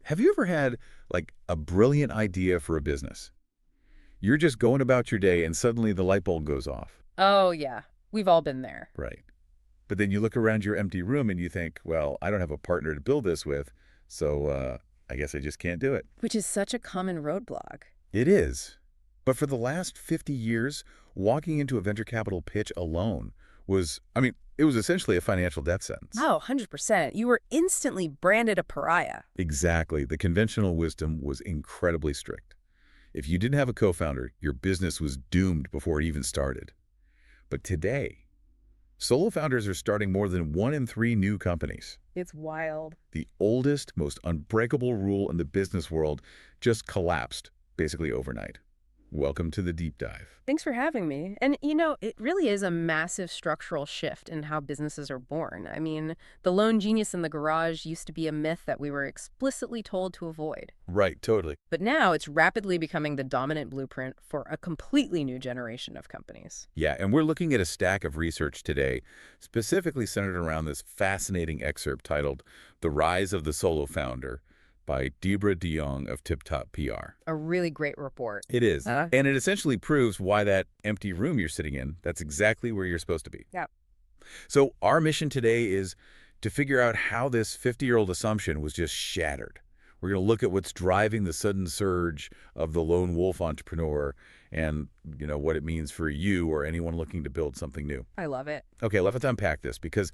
Have you ever had, like, a brilliant idea for a business? You're just going about your day and suddenly the light bulb goes off. Oh, yeah. We've all been there. Right. But then you look around your empty room and you think, well, I don't have a partner to build this with, so I guess I just can't do it. Which is such a common roadblock. It is. But for the last 50 years, walking into a venture capital pitch alone it was essentially a financial death sentence. Oh, 100%. You were instantly branded a pariah. Exactly. The conventional wisdom was incredibly strict. If you didn't have a co-founder, your business was doomed before it even started. But today, solo founders are starting more than 1 in 3 new companies. It's wild. The oldest, most unbreakable rule in the business world just collapsed, basically overnight. Welcome to the deep dive. Thanks for having me. And, it really is a massive structural shift in how businesses are born. I mean, the lone genius in the garage used to be a myth that we were explicitly told to avoid. Right, totally. But now it's rapidly becoming the dominant blueprint for a completely new generation of companies. Yeah, and we're looking at a stack of research today, specifically centered around this fascinating excerpt titled The Rise of the Solo Founder by Deborah DeYoung of TipTop PR. A really great report. It is. Huh? And it essentially proves why that empty room you're sitting in, that's exactly where you're supposed to be. Yeah. So our mission today is to figure out how this 50-year-old assumption was just shattered. We're going to look at what's driving the sudden surge of the lone wolf entrepreneur and, what it means for you or anyone looking to build something new. I love it. Okay, let's unpack this because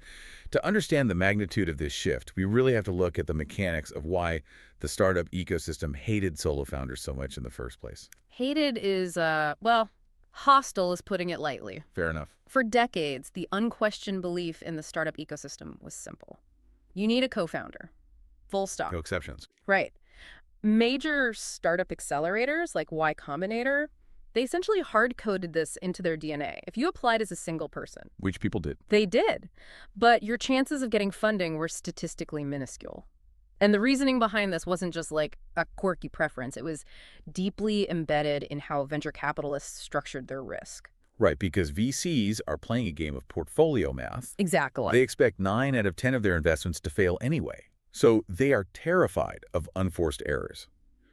to understand the magnitude of this shift, we really have to look at the mechanics of why the startup ecosystem hated solo founders so much in the first place. Hated is, well, hostile is putting it lightly. Fair enough. For decades, the unquestioned belief in the startup ecosystem was simple. You need a co-founder. Full stop. No exceptions. Right. Major startup accelerators like Y Combinator, they essentially hard-coded this into their DNA. If you applied as a single person, Which people did. they did. But your chances of getting funding were statistically minuscule. And the reasoning behind this wasn't just like a quirky preference. It was deeply embedded in how venture capitalists structured their risk. Right, because VCs are playing a game of portfolio math. Exactly. They expect 9 out of 10 of their investments to fail anyway. So they are terrified of unforced errors.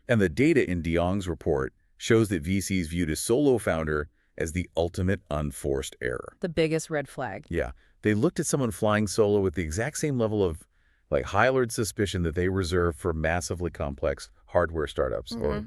And the data in DeYoung's report shows that VCs viewed a solo founder as the ultimate unforced error. The biggest red flag. Yeah, they looked at someone flying solo with the exact same level of high alert suspicion that they reserve for massively complex hardware startups or,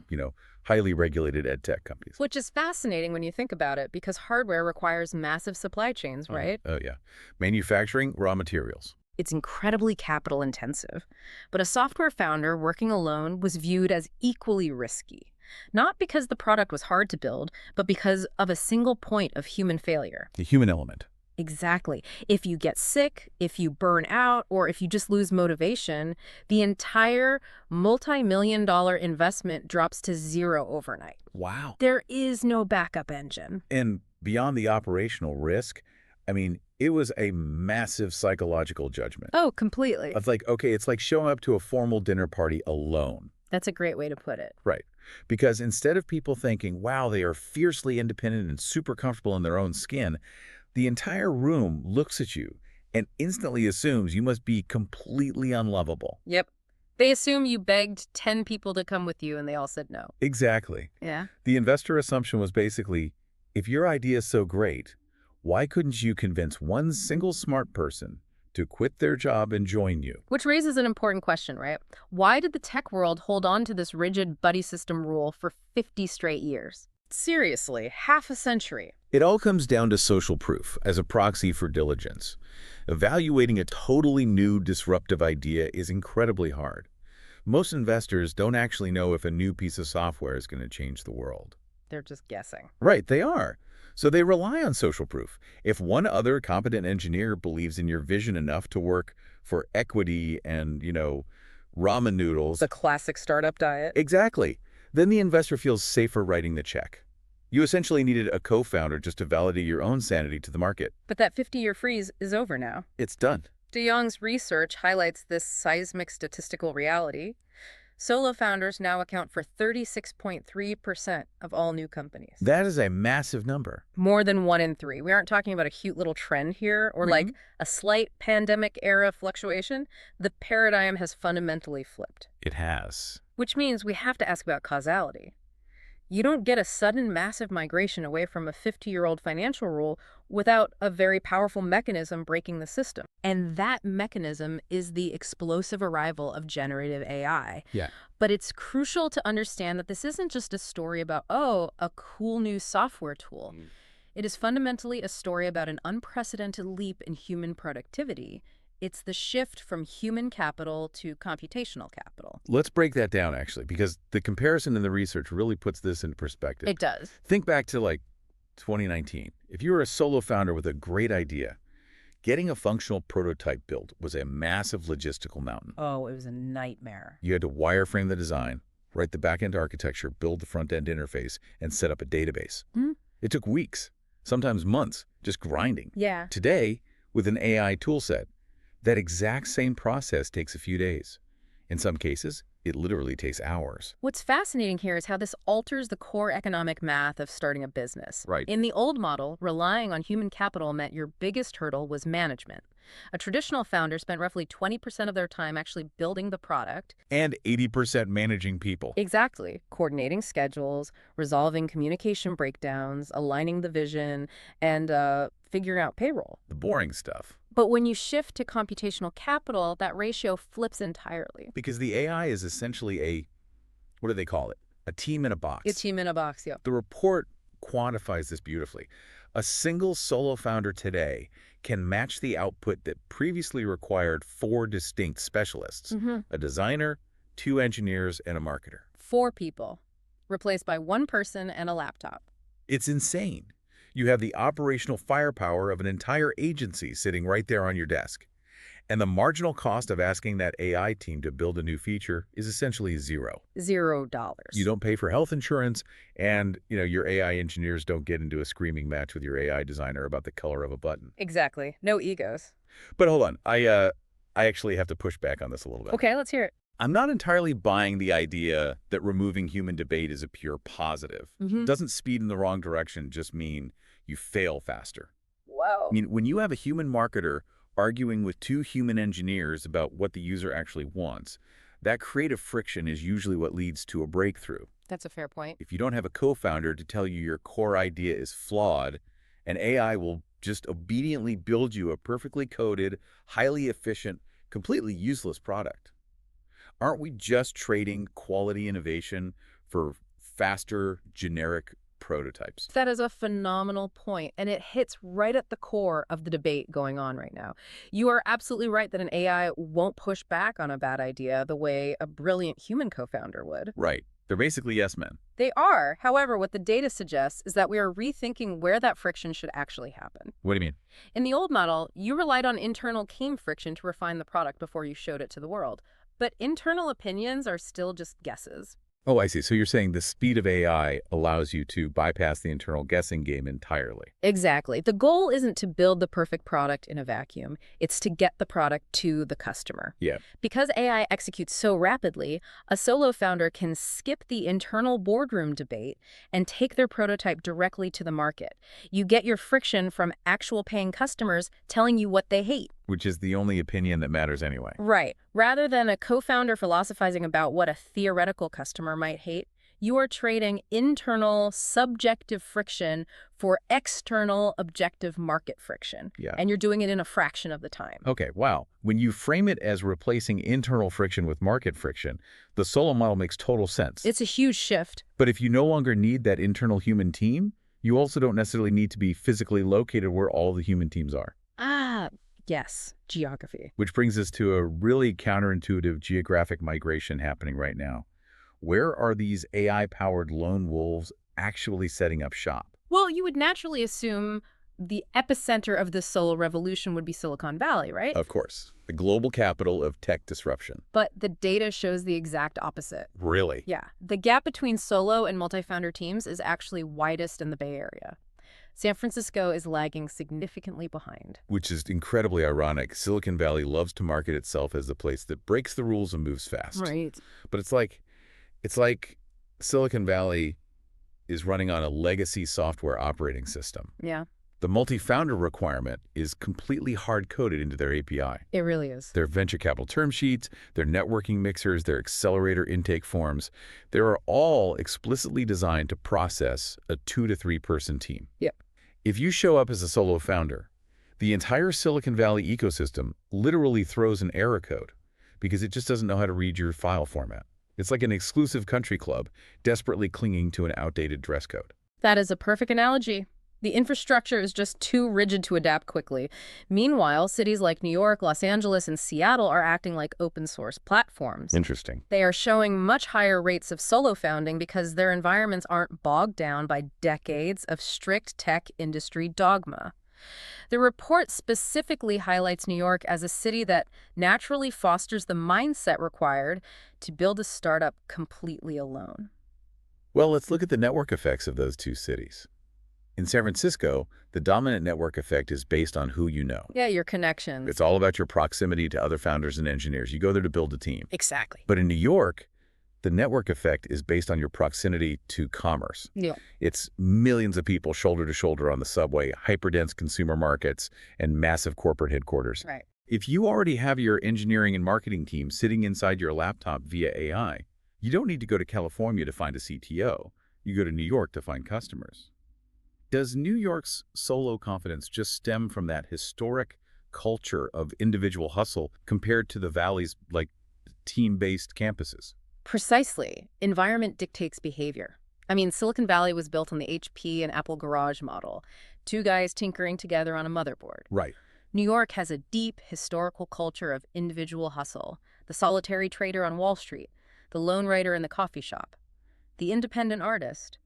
highly regulated ed tech companies. Which is fascinating when you think about it, because hardware requires massive supply chains, right? Oh, yeah. Manufacturing, raw materials. It's incredibly capital intensive. But a software founder working alone was viewed as equally risky. Not because the product was hard to build, but because of a single point of human failure. The human element. Exactly. If you get sick, if you burn out, or if you just lose motivation, the entire multi-million-dollar investment drops to zero overnight. Wow. There is no backup engine. And beyond the operational risk, it was a massive psychological judgment. Oh, completely. It's like showing up to a formal dinner party alone. That's a great way to put it. Right. Because instead of people thinking, wow, they are fiercely independent and super comfortable in their own skin, the entire room looks at you and instantly assumes you must be completely unlovable. Yep. They assume you begged 10 people to come with you and they all said no. Exactly. Yeah. The investor assumption was basically, if your idea is so great, why couldn't you convince one single smart person to quit their job and join you? Which raises an important question, right? Why did the tech world hold on to this rigid buddy system rule for 50 straight years? Seriously, half a century. It all comes down to social proof as a proxy for diligence. Evaluating a totally new disruptive idea is incredibly hard. Most investors don't actually know if a new piece of software is going to change the world. They're just guessing. Right, they are. So they rely on social proof. If one other competent engineer believes in your vision enough to work for equity and, ramen noodles. The classic startup diet. Exactly. Then the investor feels safer writing the check. You essentially needed a co-founder just to validate your own sanity to the market. But that 50-year freeze is over now. It's done. DeYoung's research highlights this seismic statistical reality. Solo founders now account for 36.3% of all new companies. That is a massive number. More than 1 in 3. We aren't talking about a cute little trend here or like a slight pandemic-era fluctuation. The paradigm has fundamentally flipped. It has. Which means we have to ask about causality. You don't get a sudden massive migration away from a 50-year-old financial rule without a very powerful mechanism breaking the system. And that mechanism is the explosive arrival of generative AI. Yeah. But it's crucial to understand that this isn't just a story about, oh, a cool new software tool. It is fundamentally a story about an unprecedented leap in human productivity. It's the shift from human capital to computational capital. Let's break that down, actually, because the comparison in the research really puts this into perspective. It does. Think back to, like, 2019. If you were a solo founder with a great idea, getting a functional prototype built was a massive logistical mountain. Oh, it was a nightmare. You had to wireframe the design, write the back-end architecture, build the front-end interface, and set up a database. It took weeks, sometimes months, just grinding. Yeah. Today, with an AI toolset, that exact same process takes a few days. In some cases, it literally takes hours. What's fascinating here is how this alters the core economic math of starting a business. Right. In the old model, relying on human capital meant your biggest hurdle was management. A traditional founder spent roughly 20% of their time actually building the product. And 80% managing people. Exactly. Coordinating schedules, resolving communication breakdowns, aligning the vision, and figuring out payroll. The boring stuff. But when you shift to computational capital, that ratio flips entirely. Because the AI is essentially what do they call it? A team in a box. A team in a box, yeah. The report quantifies this beautifully. A single solo founder today can match the output that previously required 4 distinct specialists, a designer, 2 engineers, and a marketer. 4 people, replaced by 1 person and a laptop. It's insane. You have the operational firepower of an entire agency sitting right there on your desk. And the marginal cost of asking that AI team to build a new feature is essentially $0. $0. You don't pay for health insurance, and your AI engineers don't get into a screaming match with your AI designer about the color of a button. Exactly. No egos. But hold on, I actually have to push back on this a little bit. Okay, let's hear it. I'm not entirely buying the idea that removing human debate is a pure positive. Doesn't speed in the wrong direction just mean you fail faster? Whoa. I mean, when you have a human marketer arguing with 2 human engineers about what the user actually wants, that creative friction is usually what leads to a breakthrough. That's a fair point. If you don't have a co-founder to tell you your core idea is flawed, an AI will just obediently build you a perfectly coded, highly efficient, completely useless product. Aren't we just trading quality innovation for faster, generic prototypes? That is a phenomenal point, and it hits right at the core of the debate going on right now. You are absolutely right that an AI won't push back on a bad idea the way a brilliant human co-founder would. Right. They're basically yes men. They are. However, what the data suggests is that we are rethinking where that friction should actually happen. What do you mean? In the old model, you relied on internal team friction to refine the product before you showed it to the world. But internal opinions are still just guesses. Oh, I see. So you're saying the speed of AI allows you to bypass the internal guessing game entirely. Exactly. The goal isn't to build the perfect product in a vacuum. It's to get the product to the customer. Yeah. Because AI executes so rapidly, a solo founder can skip the internal boardroom debate and take their prototype directly to the market. You get your friction from actual paying customers telling you what they hate. Which is the only opinion that matters anyway. Right. Rather than a co-founder philosophizing about what a theoretical customer might hate, you are trading internal subjective friction for external objective market friction. Yeah. And you're doing it in a fraction of the time. Okay, wow. When you frame it as replacing internal friction with market friction, the solo model makes total sense. It's a huge shift. But if you no longer need that internal human team, you also don't necessarily need to be physically located where all the human teams are. Yes, geography. Which brings us to a really counterintuitive geographic migration happening right now. Where are these AI-powered lone wolves actually setting up shop? Well, you would naturally assume the epicenter of this solo revolution would be Silicon Valley, right? Of course. The global capital of tech disruption. But the data shows the exact opposite. Really? Yeah. The gap between solo and multi-founder teams is actually widest in the Bay Area. San Francisco is lagging significantly behind. Which is incredibly ironic. Silicon Valley loves to market itself as the place that breaks the rules and moves fast. Right. But it's like Silicon Valley is running on a legacy software operating system. Yeah, The multi-founder requirement is completely hard-coded into their API. it really is. Their venture capital term sheets, their networking mixers, their accelerator intake forms, they are all explicitly designed to process a 2 to 3 person team. Yep. If you show up as a solo founder, the entire Silicon Valley ecosystem literally throws an error code because it just doesn't know how to read your file format. It's like an exclusive country club desperately clinging to an outdated dress code. That is a perfect analogy. The infrastructure is just too rigid to adapt quickly. Meanwhile, cities like New York, Los Angeles, and Seattle are acting like open source platforms. Interesting. They are showing much higher rates of solo founding because their environments aren't bogged down by decades of strict tech industry dogma. The report specifically highlights New York as a city that naturally fosters the mindset required to build a startup completely alone. Well, let's look at the network effects of those two cities. In San Francisco, the dominant network effect is based on who you know. Yeah, your connections. It's all about your proximity to other founders and engineers. You go there to build a team. Exactly. But in New York, the network effect is based on your proximity to commerce. Yeah. It's millions of people shoulder to shoulder on the subway, hyperdense consumer markets, and massive corporate headquarters. Right. If you already have your engineering and marketing team sitting inside your laptop via AI, you don't need to go to California to find a CTO. You go to New York to find customers. Does New York's solo confidence just stem from that historic culture of individual hustle compared to the Valley's, team-based campuses? Precisely. Environment dictates behavior. I mean, Silicon Valley was built on the HP and Apple garage model. 2 guys tinkering together on a motherboard. Right. New York has a deep historical culture of individual hustle. The solitary trader on Wall Street, the lone writer in the coffee shop, the independent artist.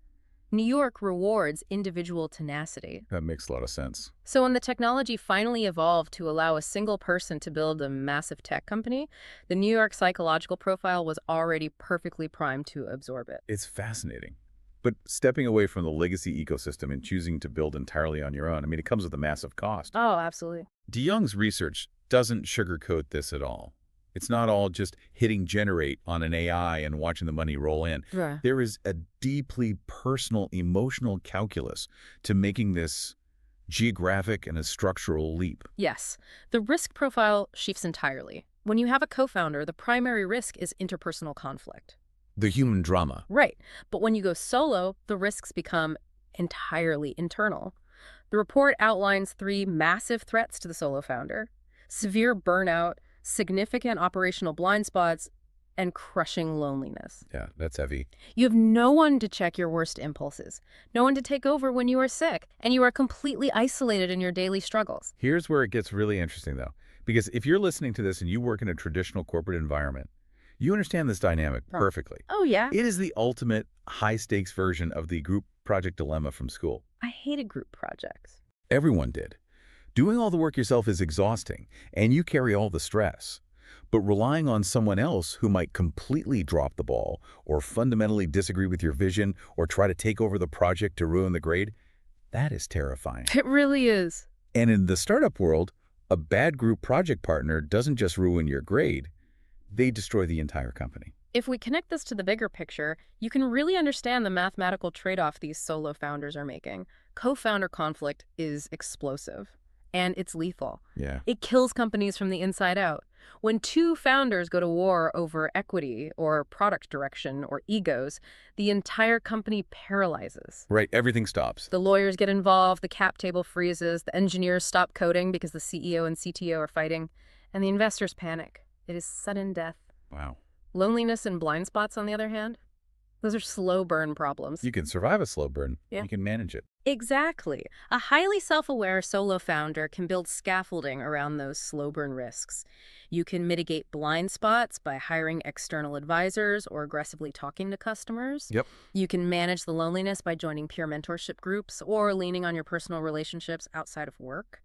New York rewards individual tenacity. That makes a lot of sense. So when the technology finally evolved to allow a single person to build a massive tech company, the New York psychological profile was already perfectly primed to absorb it. It's fascinating. But stepping away from the legacy ecosystem and choosing to build entirely on your own, I mean, it comes with a massive cost. Oh, absolutely. DeYoung's research doesn't sugarcoat this at all. It's not all just hitting generate on an AI and watching the money roll in. Right. There is a deeply personal, emotional calculus to making this geographic and a structural leap. Yes. The risk profile shifts entirely. When you have a co-founder, the primary risk is interpersonal conflict. The human drama. Right. But when you go solo, the risks become entirely internal. The report outlines 3 massive threats to the solo founder: severe burnout, significant operational blind spots, and crushing loneliness. Yeah, that's heavy. You have no one to check your worst impulses, no one to take over when you are sick, and you are completely isolated in your daily struggles. Here's where it gets really interesting, though, because if you're listening to this and you work in a traditional corporate environment, you understand this dynamic perfectly. Oh, yeah? It is the ultimate high-stakes version of the group project dilemma from school. I hated group projects. Everyone did. Doing all the work yourself is exhausting, and you carry all the stress. But relying on someone else who might completely drop the ball or fundamentally disagree with your vision or try to take over the project to ruin the grade, that is terrifying. It really is. And in the startup world, a bad group project partner doesn't just ruin your grade, they destroy the entire company. If we connect this to the bigger picture, you can really understand the mathematical trade-off these solo founders are making. Co-founder conflict is explosive, and it's lethal. Yeah. It kills companies from the inside out. When 2 founders go to war over equity or product direction or egos, the entire company paralyzes. Right, everything stops. The lawyers get involved, the cap table freezes, the engineers stop coding because the CEO and CTO are fighting, and the investors panic. It is sudden death. Wow. Loneliness and blind spots, on the other hand, those are slow burn problems. You can survive a slow burn. Yeah. You can manage it. Exactly. A highly self-aware solo founder can build scaffolding around those slow burn risks. You can mitigate blind spots by hiring external advisors or aggressively talking to customers. Yep. You can manage the loneliness by joining peer mentorship groups or leaning on your personal relationships outside of work.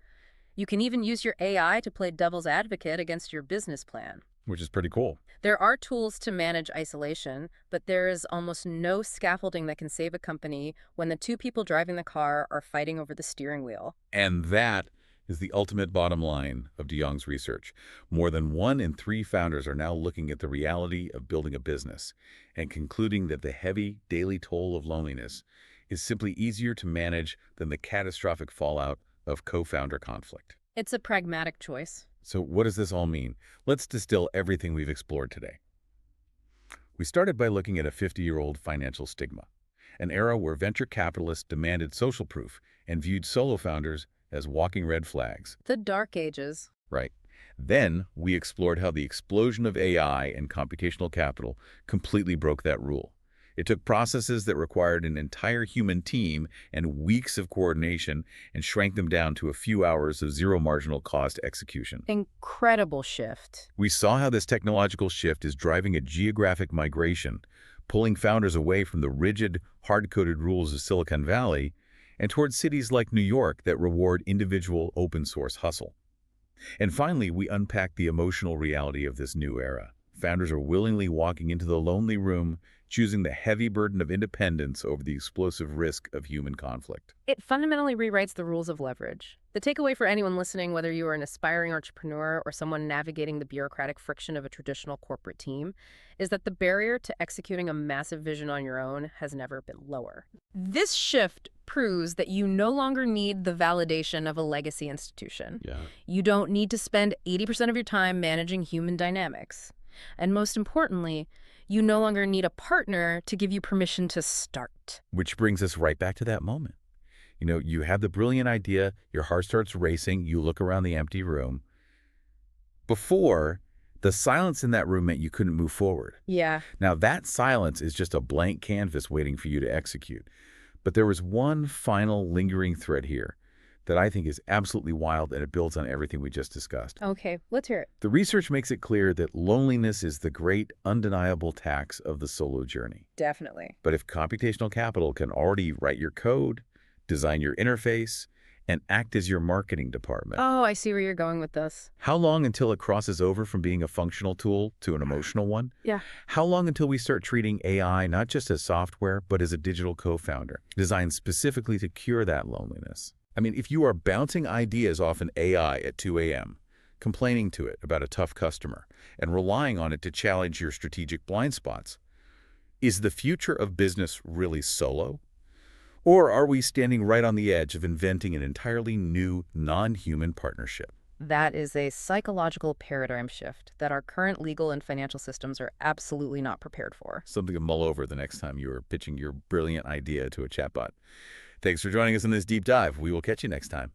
You can even use your AI to play devil's advocate against your business plan. which is pretty cool. There are tools to manage isolation, but there is almost no scaffolding that can save a company when the two people driving the car are fighting over the steering wheel. And that is the ultimate bottom line of de Jong's research. More than 1 in 3 founders are now looking at the reality of building a business and concluding that the heavy daily toll of loneliness is simply easier to manage than the catastrophic fallout of co-founder conflict. It's a pragmatic choice. So what does this all mean? Let's distill everything we've explored today. We started by looking at a 50-year-old financial stigma, an era where venture capitalists demanded social proof and viewed solo founders as walking red flags. The dark ages. Right. Then we explored how the explosion of AI and computational capital completely broke that rule. It took processes that required an entire human team and weeks of coordination and shrank them down to a few hours of zero marginal cost execution. Incredible shift. We saw how this technological shift is driving a geographic migration, pulling founders away from the rigid, hard-coded rules of Silicon Valley and towards cities like New York that reward individual open-source hustle. And finally, we unpacked the emotional reality of this new era. Founders are willingly walking into the lonely room, choosing the heavy burden of independence over the explosive risk of human conflict. It fundamentally rewrites the rules of leverage. The takeaway for anyone listening, whether you are an aspiring entrepreneur or someone navigating the bureaucratic friction of a traditional corporate team, is that the barrier to executing a massive vision on your own has never been lower. This shift proves that you no longer need the validation of a legacy institution. Yeah. You don't need to spend 80% of your time managing human dynamics. And most importantly, you no longer need a partner to give you permission to start. Which brings us right back to that moment. You have the brilliant idea, your heart starts racing, you look around the empty room. Before, the silence in that room meant you couldn't move forward. Yeah. Now, that silence is just a blank canvas waiting for you to execute. But there was one final lingering thread here that I think is absolutely wild, and it builds on everything we just discussed. Okay, let's hear it. The research makes it clear that loneliness is the great undeniable tax of the solo journey. Definitely. But if computational capital can already write your code, design your interface, and act as your marketing department, Oh, I see where you're going with this. how long until it crosses over from being a functional tool to an emotional one? Yeah. How long until we start treating AI not just as software, but as a digital co-founder, designed specifically to cure that loneliness? I mean, if you are bouncing ideas off an AI at 2 a.m., complaining to it about a tough customer, and relying on it to challenge your strategic blind spots, is the future of business really solo? Or are we standing right on the edge of inventing an entirely new, non-human partnership? That is a psychological paradigm shift that our current legal and financial systems are absolutely not prepared for. Something to mull over the next time you are pitching your brilliant idea to a chatbot. Thanks for joining us in this deep dive. We will catch you next time.